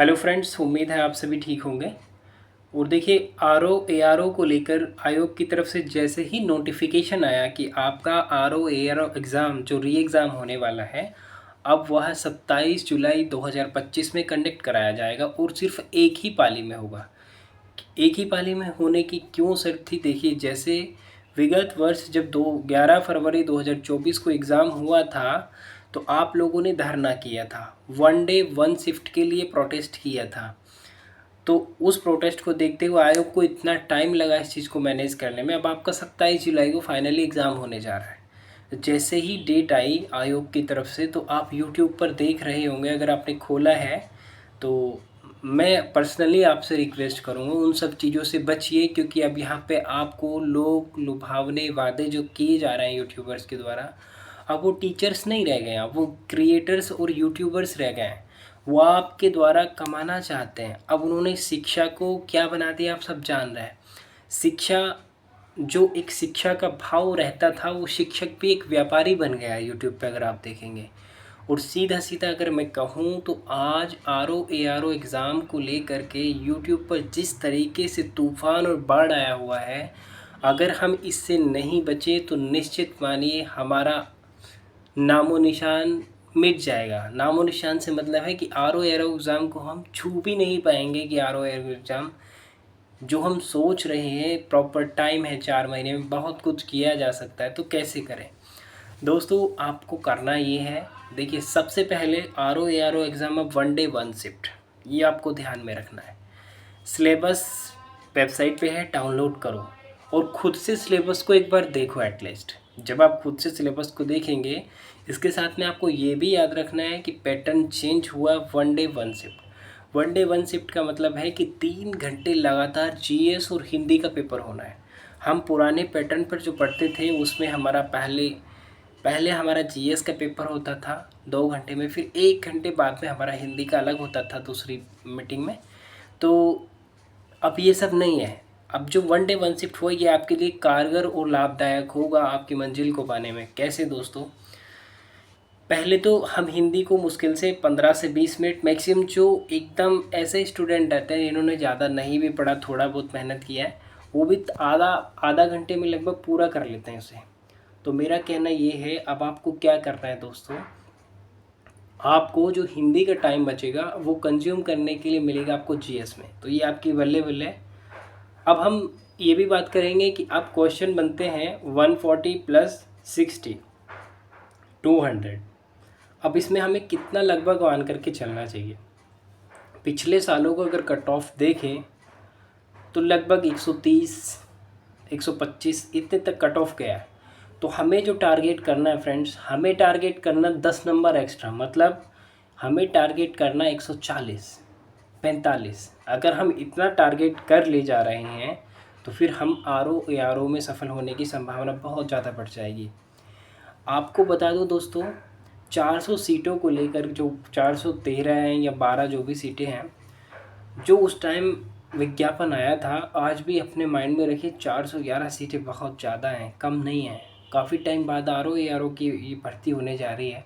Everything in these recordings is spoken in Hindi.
हेलो फ्रेंड्स, उम्मीद है आप सभी ठीक होंगे। और देखिए, आर ओ को लेकर आयोग की तरफ से जैसे ही नोटिफिकेशन आया कि आपका आर ओ एग्ज़ाम जो री एग्ज़ाम होने वाला है, अब वह 27 जुलाई 2025 में कंडक्ट कराया जाएगा और सिर्फ एक ही पाली में होगा। एक ही पाली में होने की क्यों शर्त थी? देखिए, जैसे विगत वर्ष जब 11 फरवरी 2024 को एग्ज़ाम हुआ था, तो आप लोगों ने धरना किया था, वन डे वन शिफ्ट के लिए प्रोटेस्ट किया था। तो उस प्रोटेस्ट को देखते हुए आयोग को इतना टाइम लगा इस चीज़ को मैनेज करने में। अब आपका 27 जुलाई को फाइनली एग्ज़ाम होने जा रहा है। तो जैसे ही डेट आई आयोग की तरफ से, तो आप यूट्यूब पर देख रहे होंगे, अगर आपने खोला है तो मैं पर्सनली आपसे रिक्वेस्ट करूँगा उन सब चीज़ों से बचिए, क्योंकि अब यहाँ पे आपको लोग लुभावने वादे जो किए जा रहे हैं यूट्यूबर्स के द्वारा, अब वो टीचर्स नहीं रह गए, अब वो क्रिएटर्स और यूट्यूबर्स रह गए हैं। वो आपके द्वारा कमाना चाहते हैं। अब उन्होंने शिक्षा को क्या बना दिया, आप सब जान रहे हैं। शिक्षा, जो एक शिक्षा का भाव रहता था, वो शिक्षक भी एक व्यापारी बन गया है यूट्यूब पे, अगर आप देखेंगे। और सीधा सीधा अगर मैं कहूँ तो आज आर ओ एग्ज़ाम को लेकर के यूट्यूब पर जिस तरीके से तूफ़ान और बाढ़ आया हुआ है, अगर हम इससे नहीं बचे तो निश्चित मानिए हमारा नामो निशान मिट जाएगा। नामो निशान से मतलब है कि आर ओ एग्ज़ाम को हम छू भी नहीं पाएंगे। कि आर ओ एग्ज़ाम जो हम सोच रहे हैं, प्रॉपर टाइम है 4 महीने में, बहुत कुछ किया जा सकता है, तो कैसे करें दोस्तों? आपको करना ये है, देखिए, सबसे पहले आर ओ एग्ज़ाम अब वन डे वन शिफ्ट, ये आपको ध्यान में रखना है। सिलेबस वेबसाइट पे है, डाउनलोड करो और खुद से सिलेबस को एक बार देखो एटलीस्ट। जब आप खुद से सिलेबस को देखेंगे, इसके साथ में आपको ये भी याद रखना है कि पैटर्न चेंज हुआ one day one shift. One day one shift का मतलब है कि 3 घंटे लगातार जीएस और हिंदी का पेपर होना है। हम पुराने पैटर्न पर जो पढ़ते थे उसमें हमारा पहले पहले हमारा जीएस का पेपर होता था 2 घंटे में, फिर 1 घंटे बाद में हमारा हिंदी का अलग होता था दूसरी मीटिंग में। तो अब ये सब नहीं है। अब जो वन डे वन शिफ्ट हुआ, ये आपके लिए कारगर और लाभदायक होगा आपकी मंजिल को पाने में। कैसे दोस्तों? पहले तो हम हिंदी को मुश्किल से 15 से 20 मिनट मैक्सिमम, जो एकदम ऐसे स्टूडेंट रहते हैं जिन्होंने ज़्यादा नहीं भी पढ़ा, थोड़ा बहुत मेहनत किया है, वो भी आधा आधा घंटे में लगभग पूरा कर लेते हैं उसे। तो मेरा कहना ये है, अब आपको क्या करना है दोस्तों, आपको जो हिंदी का टाइम बचेगा वो कंज्यूम करने के लिए मिलेगा आपको जीएस में। तो ये आपकी बल्ले बल्ले। अब हम ये भी बात करेंगे कि अब क्वेश्चन बनते हैं 140 प्लस 60, 200। अब इसमें हमें कितना लगभग मान करके चलना चाहिए? पिछले सालों को अगर कट ऑफ देखें तो लगभग 130, 125 इतने तक कट ऑफ गया है। तो हमें जो टारगेट करना है फ्रेंड्स, हमें टारगेट करना 10 नंबर एक्स्ट्रा, मतलब हमें टारगेट करना 140, 45। अगर हम इतना टारगेट कर ले जा रहे हैं तो फिर हम आर ओ में सफल होने की संभावना बहुत ज़्यादा बढ़ जाएगी। आपको बता दूं दोस्तों, 400 सीटों को लेकर, जो 413 हैं या 12 जो भी सीटें हैं, जो उस टाइम विज्ञापन आया था, आज भी अपने माइंड में रखिए, 411 सीटें बहुत ज़्यादा हैं, कम नहीं हैं। काफ़ी टाइम बाद आर ओ की ये भर्ती होने जा रही है।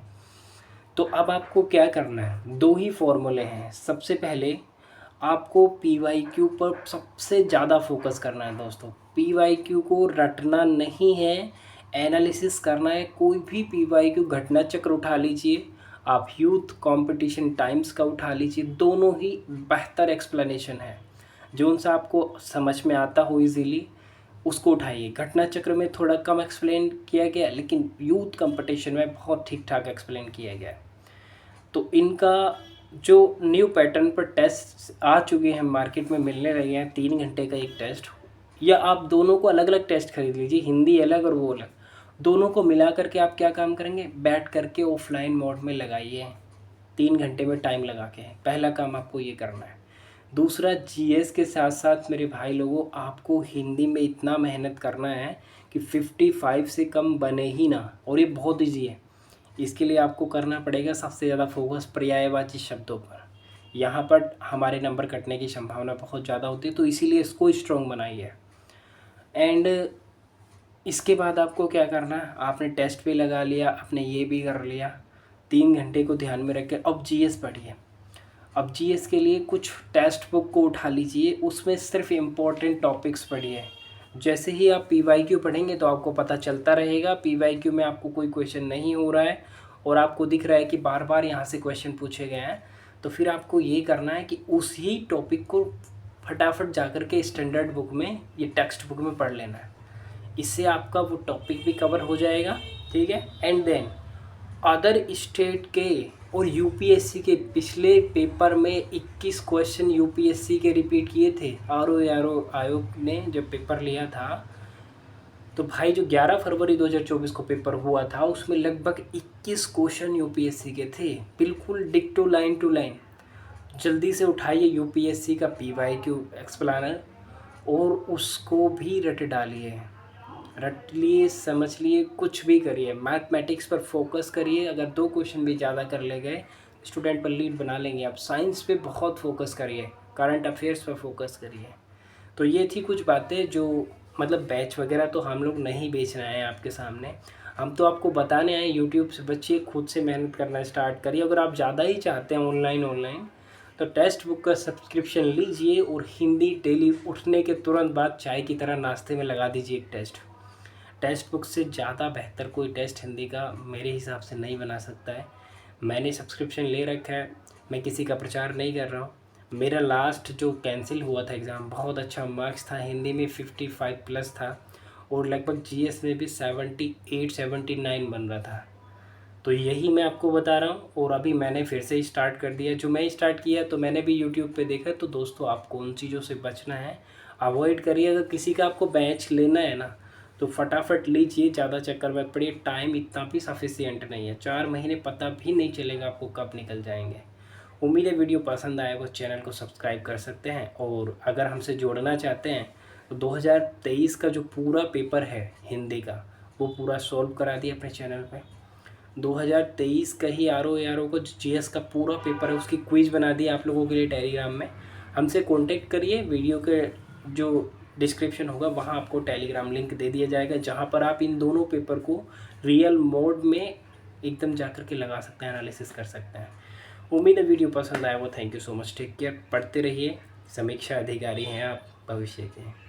तो अब आपको क्या करना है? दो ही फॉर्मूले हैं। सबसे पहले आपको पीवाईक्यू पर सबसे ज़्यादा फोकस करना है दोस्तों। पीवाईक्यू को रटना नहीं है, एनालिसिस करना है। कोई भी पीवाईक्यू घटना चक्र उठा लीजिए, आप यूथ कंपटीशन टाइम्स का उठा लीजिए, दोनों ही बेहतर एक्सप्लेनेशन है। जो उनसे आपको समझ में आता हो इजीली, उसको उठाइए। घटना चक्र में थोड़ा कम एक्सप्लेन किया गया, लेकिन यूथ कंपटीशन में बहुत ठीक ठाक एक्सप्लेन किया गया। तो इनका जो न्यू पैटर्न पर टेस्ट आ चुके हैं, मार्केट में मिलने लगे हैं, 3 घंटे का एक टेस्ट, या आप दोनों को अलग अलग टेस्ट खरीद लीजिए, हिंदी अलग और वो अलग। दोनों को मिला करके आप क्या काम करेंगे? बैठ करके ऑफलाइन मोड में लगाइए, 3 घंटे में टाइम लगा के। पहला काम आपको ये करना है। दूसरा, जीएस के साथ साथ मेरे भाई लोगों, आपको हिंदी में इतना मेहनत करना है कि 55 से कम बने ही ना, और ये बहुत ईजी है। इसके लिए आपको करना पड़ेगा सबसे ज़्यादा फोकस पर्यायवाची शब्दों पर। यहाँ पर हमारे नंबर कटने की संभावना बहुत ज़्यादा होती है, तो इसीलिए इसको स्ट्रॉन्ग बनाइए। एंड इसके बाद आपको क्या करना है? आपने टेस्ट भी लगा लिया, आपने ये भी कर लिया, 3 घंटे को ध्यान में रख के अब जीएस पढ़िए। अब जीएस के लिए कुछ टेक्स्ट बुक को उठा लीजिए, उसमें सिर्फ इम्पोर्टेंट टॉपिक्स पढ़िए। जैसे ही आप पीवाईक्यू पढ़ेंगे तो आपको पता चलता रहेगा पीवाईक्यू में आपको कोई क्वेश्चन नहीं हो रहा है और आपको दिख रहा है कि बार बार यहाँ से क्वेश्चन पूछे गए हैं, तो फिर आपको ये करना है कि उसी टॉपिक को फटाफट जाकर के स्टैंडर्ड बुक में, ये टेक्स्ट बुक में पढ़ लेना है। इससे आपका वो टॉपिक भी कवर हो जाएगा, ठीक है। एंड देन अदर स्टेट के और यूपीएससी के पिछले पेपर में 21 क्वेश्चन यूपीएससी के रिपीट किए थे। आरओ आयोग ने जब पेपर लिया था तो भाई जो 11 फरवरी 2024 को पेपर हुआ था उसमें लगभग 21 क्वेश्चन यूपीएससी के थे, बिल्कुल डिक्टो लाइन टू लाइन। जल्दी से उठाइए यूपीएससी का पीवाईक्यू एक्सप्लेनर और उसको भी रट डालिए, रट लिए, समझ लिए, कुछ भी करिए। मैथमेटिक्स पर फोकस करिए, अगर 2 क्वेश्चन भी ज़्यादा कर ले गए स्टूडेंट पर लीड बना लेंगे आप। साइंस पे बहुत फोकस करिए, करंट अफेयर्स पर फोकस करिए। तो ये थी कुछ बातें जो मतलब बैच वगैरह तो हम लोग नहीं बेच रहे हैं आपके सामने, हम तो आपको बताने आए यूट्यूब से बच्चे खुद से मेहनत करना स्टार्ट करिए। अगर आप ज़्यादा ही चाहते हैं ऑनलाइन तो टेक्स्ट बुक का सब्सक्रिप्शन लीजिए और हिंदी डेली उठने के तुरंत बाद चाय की तरह नाश्ते में लगा दीजिए एक टेक्स्ट बुक से ज़्यादा बेहतर कोई टेस्ट हिंदी का मेरे हिसाब से नहीं बना सकता है। मैंने सब्सक्रिप्शन ले रखा है, मैं किसी का प्रचार नहीं कर रहा हूँ। मेरा लास्ट जो कैंसिल हुआ था एग्ज़ाम, बहुत अच्छा मार्क्स था, हिंदी में 55 प्लस था और लगभग जीएस में भी 78-79 बन रहा था। तो यही मैं आपको बता रहा हूँ और अभी मैंने फिर से स्टार्ट कर दिया। जो मैं स्टार्ट किया तो मैंने भी यूट्यूब पे देखा। तो दोस्तों आपको उन चीज़ों से बचना है, अवॉइड करिए। अगर किसी का आपको बैच लेना है ना तो फटाफट लीजिए, ज़्यादा चक्कर मत पड़िए। टाइम इतना भी सफिशिएंट नहीं है, 4 महीने पता भी नहीं चलेगा आपको कब निकल जाएंगे। उम्मीद है वीडियो पसंद आए वो चैनल को सब्सक्राइब कर सकते हैं और अगर हमसे जोड़ना चाहते हैं तो 2023 का जो पूरा पेपर है हिंदी का वो पूरा सॉल्व करा दिया अपने चैनल पे। 2023 का ही आरओ का जो जीएस का पूरा पेपर है उसकी क्विज बना दी आप लोगों के लिए टेलीग्राम में। हमसे कांटेक्ट करिए, वीडियो के जो डिस्क्रिप्शन होगा वहाँ आपको टेलीग्राम लिंक दे दिया जाएगा जहाँ पर आप इन दोनों पेपर को रियल मोड में एकदम जाकर के लगा सकते हैं, एनालिसिस कर सकते हैं। उम्मीद है वीडियो पसंद आया वो। Thank you so much, take care, पढ़ते रहिए। समीक्षा अधिकारी हैं आप भविष्य के।